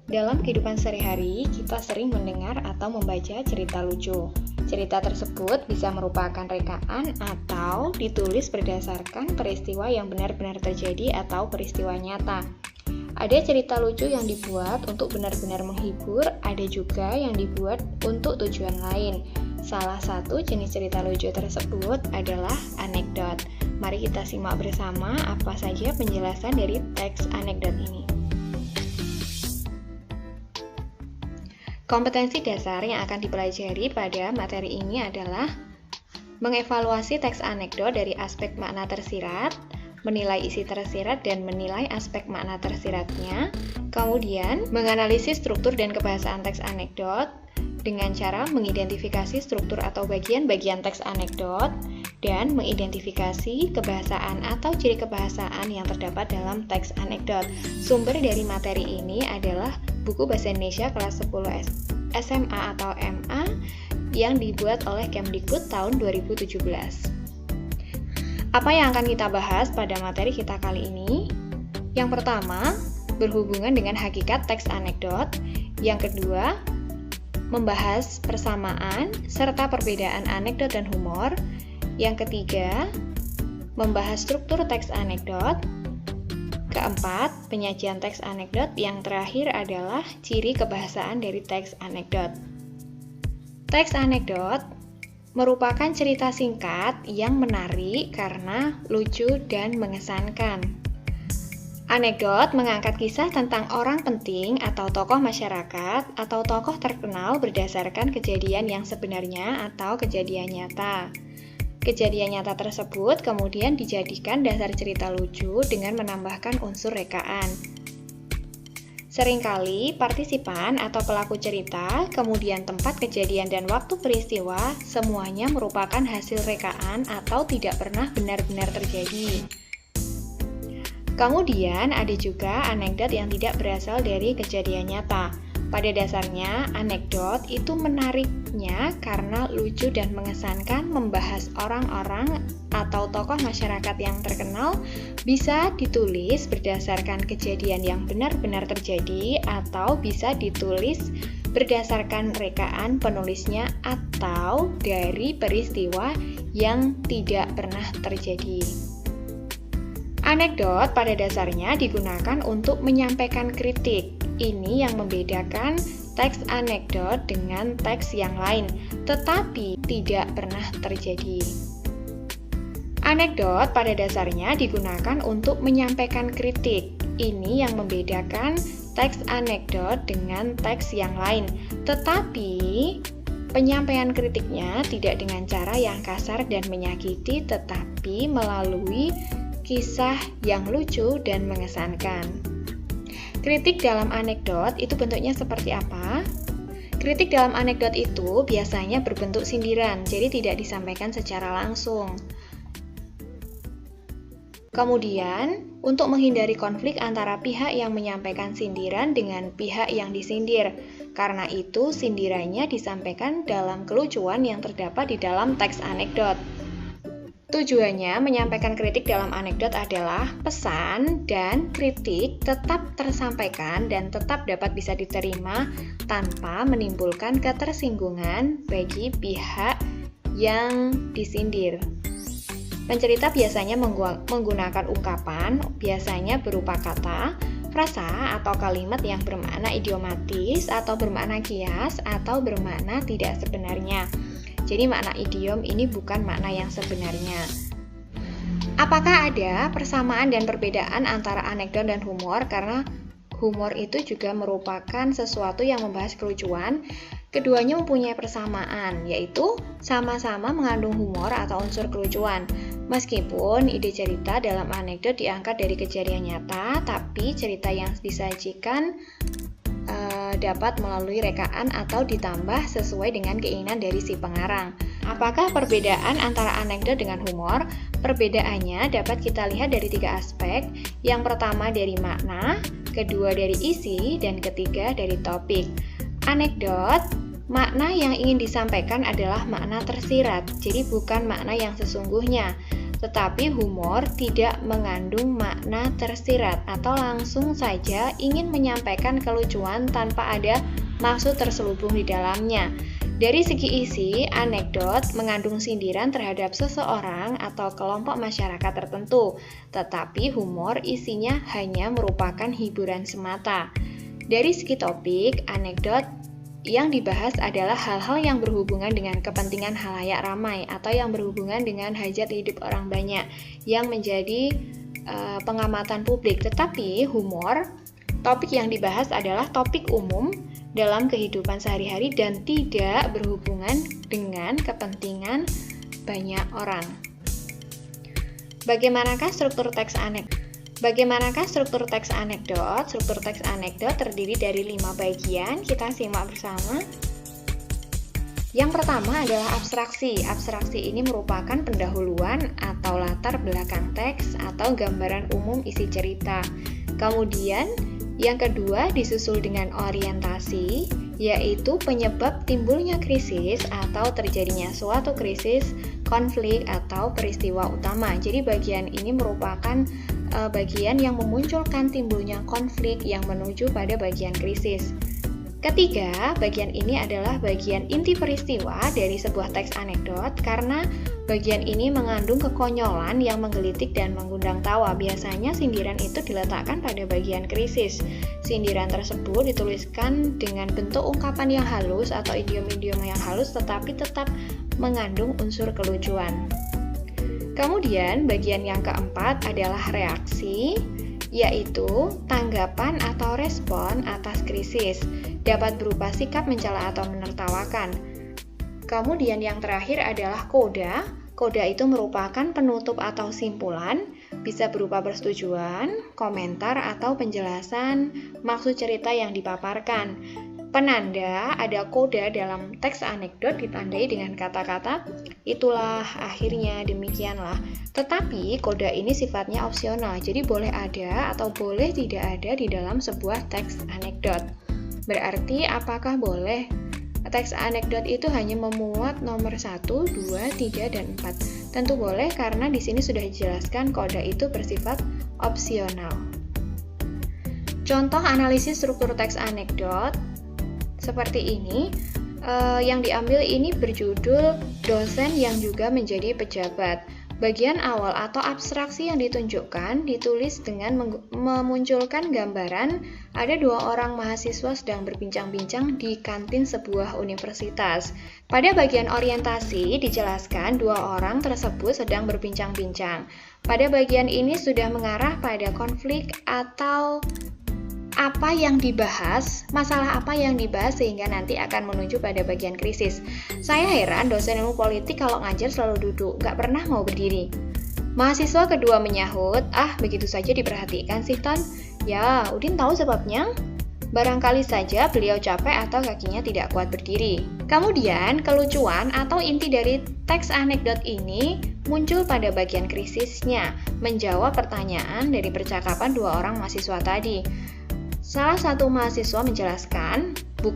Dalam kehidupan sehari-hari, kita sering mendengar atau membaca cerita lucu. Cerita tersebut bisa merupakan rekaan atau ditulis berdasarkan peristiwa yang benar-benar terjadi atau peristiwa nyata. Ada cerita lucu yang dibuat untuk benar-benar menghibur, ada juga yang dibuat untuk tujuan lain. Salah satu jenis cerita lucu tersebut adalah anekdot. Mari kita simak bersama apa saja penjelasan dari teks anekdot ini. Kompetensi dasar yang akan dipelajari pada materi ini adalah mengevaluasi teks anekdot dari aspek makna tersirat, menilai isi tersirat dan menilai aspek makna tersiratnya, kemudian menganalisis struktur dan kebahasaan teks anekdot dengan cara mengidentifikasi struktur atau bagian-bagian teks anekdot dan mengidentifikasi kebahasaan atau ciri kebahasaan yang terdapat dalam teks anekdot. Sumber dari materi ini adalah buku Bahasa Indonesia kelas 10 SMA atau MA yang dibuat oleh Kemdikbud tahun 2017. Apa yang akan kita bahas pada materi kita kali ini? Yang pertama, berhubungan dengan hakikat teks anekdot. Yang kedua, membahas persamaan serta perbedaan anekdot dan humor. Yang ketiga, membahas struktur teks anekdot. Keempat, penyajian teks anekdot. Yang terakhir adalah ciri kebahasaan dari teks anekdot. Teks anekdot merupakan cerita singkat yang menarik karena lucu dan mengesankan. Anekdot mengangkat kisah tentang orang penting atau tokoh masyarakat atau tokoh terkenal berdasarkan kejadian yang sebenarnya atau kejadian nyata. Kejadian nyata tersebut kemudian dijadikan dasar cerita lucu dengan menambahkan unsur rekaan. Seringkali partisipan atau pelaku cerita, kemudian tempat kejadian dan waktu peristiwa, semuanya merupakan hasil rekaan atau tidak pernah benar-benar terjadi. Kemudian ada juga anekdot yang tidak berasal dari kejadian nyata. Pada dasarnya, anekdot itu menariknya karena lucu dan mengesankan, membahas orang-orang atau tokoh masyarakat yang terkenal, bisa ditulis berdasarkan kejadian yang benar-benar terjadi atau bisa ditulis berdasarkan rekaan penulisnya atau dari peristiwa yang tidak pernah terjadi. Anekdot pada dasarnya digunakan untuk menyampaikan kritik. Ini yang membedakan teks anekdot dengan teks yang lain, tetapi tidak pernah terjadi. Anekdot pada dasarnya digunakan untuk menyampaikan kritik. Ini yang membedakan teks anekdot dengan teks yang lain, tetapi penyampaian kritiknya tidak dengan cara yang kasar dan menyakiti, tetapi melalui kisah yang lucu dan mengesankan. Kritik dalam anekdot itu bentuknya seperti apa? Kritik dalam anekdot itu biasanya berbentuk sindiran, jadi tidak disampaikan secara langsung. Kemudian, untuk menghindari konflik antara pihak yang menyampaikan sindiran dengan pihak yang disindir, karena itu sindirannya disampaikan dalam kelucuan yang terdapat di dalam teks anekdot. Tujuannya menyampaikan kritik dalam anekdot adalah pesan dan kritik tetap tersampaikan dan tetap dapat bisa diterima tanpa menimbulkan ketersinggungan bagi pihak yang disindir. Pencerita biasanya menggunakan ungkapan, biasanya berupa kata, frasa atau kalimat yang bermakna idiomatis atau bermakna kias atau bermakna tidak sebenarnya. Jadi makna idiom ini bukan makna yang sebenarnya. Apakah ada persamaan dan perbedaan antara anekdot dan humor? Karena humor itu juga merupakan sesuatu yang membahas kelucuan. Keduanya mempunyai persamaan, yaitu sama-sama mengandung humor atau unsur kelucuan. Meskipun ide cerita dalam anekdot diangkat dari kejadian nyata, tapi cerita yang disajikan dapat melalui rekaan atau ditambah sesuai dengan keinginan dari si pengarang. Apakah perbedaan antara anekdot dengan humor? Perbedaannya dapat kita lihat dari 3 aspek. Yang pertama dari makna, kedua dari isi, dan ketiga dari topik. Anekdot, makna yang ingin disampaikan adalah makna tersirat, jadi bukan makna yang sesungguhnya. tetapi humor tidak mengandung makna tersirat atau langsung saja ingin menyampaikan kelucuan tanpa ada maksud terselubung di dalamnya. Dari segi isi, anekdot mengandung sindiran terhadap seseorang atau kelompok masyarakat tertentu, tetapi humor isinya hanya merupakan hiburan semata. Dari segi topik, anekdot yang dibahas adalah hal-hal yang berhubungan dengan kepentingan halayak ramai atau yang berhubungan dengan hajat hidup orang banyak yang menjadi pengamatan publik. Tetapi humor, topik yang dibahas adalah topik umum dalam kehidupan sehari-hari dan tidak berhubungan dengan kepentingan banyak orang. Bagaimanakah struktur teks anekdot? Struktur teks anekdot terdiri dari 5 bagian. Kita simak bersama. Yang pertama adalah abstraksi. Abstraksi ini merupakan pendahuluan atau latar belakang teks atau gambaran umum isi cerita. Kemudian yang kedua disusul dengan orientasi, yaitu penyebab timbulnya krisis atau terjadinya suatu krisis, konflik, atau peristiwa utama. Jadi bagian ini merupakan bagian yang memunculkan timbulnya konflik yang menuju pada bagian krisis. Ketiga, bagian ini adalah bagian inti peristiwa dari sebuah teks anekdot karena bagian ini mengandung kekonyolan yang menggelitik dan mengundang tawa. Biasanya sindiran itu diletakkan pada bagian krisis. Sindiran tersebut dituliskan dengan bentuk ungkapan yang halus atau idiom-idiom yang halus tetapi tetap mengandung unsur kelucuan. Kemudian bagian yang keempat adalah reaksi, yaitu tanggapan atau respon atas krisis, dapat berupa sikap mencela atau menertawakan. Kemudian yang terakhir adalah koda. Koda itu merupakan penutup atau simpulan, bisa berupa persetujuan, komentar, atau penjelasan maksud cerita yang dipaparkan. Penanda ada koda dalam teks anekdot ditandai dengan kata-kata itulah, akhirnya, demikianlah. Tetapi koda ini sifatnya opsional, jadi boleh ada atau boleh tidak ada di dalam sebuah teks anekdot. Berarti apakah boleh teks anekdot itu hanya memuat nomor 1, 2, 3, dan 4? Tentu boleh karena di sini sudah dijelaskan koda itu bersifat opsional. Contoh analisis struktur teks anekdot seperti ini, yang diambil ini berjudul dosen yang juga menjadi pejabat. Bagian awal atau abstraksi yang ditunjukkan ditulis dengan memunculkan gambaran ada 2 orang mahasiswa sedang berbincang-bincang di kantin sebuah universitas. Pada bagian orientasi dijelaskan 2 orang tersebut sedang berbincang-bincang. Pada bagian ini sudah mengarah pada konflik atau apa yang dibahas, masalah apa yang dibahas sehingga nanti akan menuju pada bagian krisis. Saya heran dosen ilmu politik kalau ngajar selalu duduk, gak pernah mau berdiri. Mahasiswa kedua menyahut, begitu saja diperhatikan sih Ton. Ya, Udin tahu sebabnya. Barangkali saja beliau capek atau kakinya tidak kuat berdiri. Kemudian, kelucuan atau inti dari teks anekdot ini muncul pada bagian krisisnya, menjawab pertanyaan dari percakapan 2 orang mahasiswa tadi. Salah satu mahasiswa menjelaskan,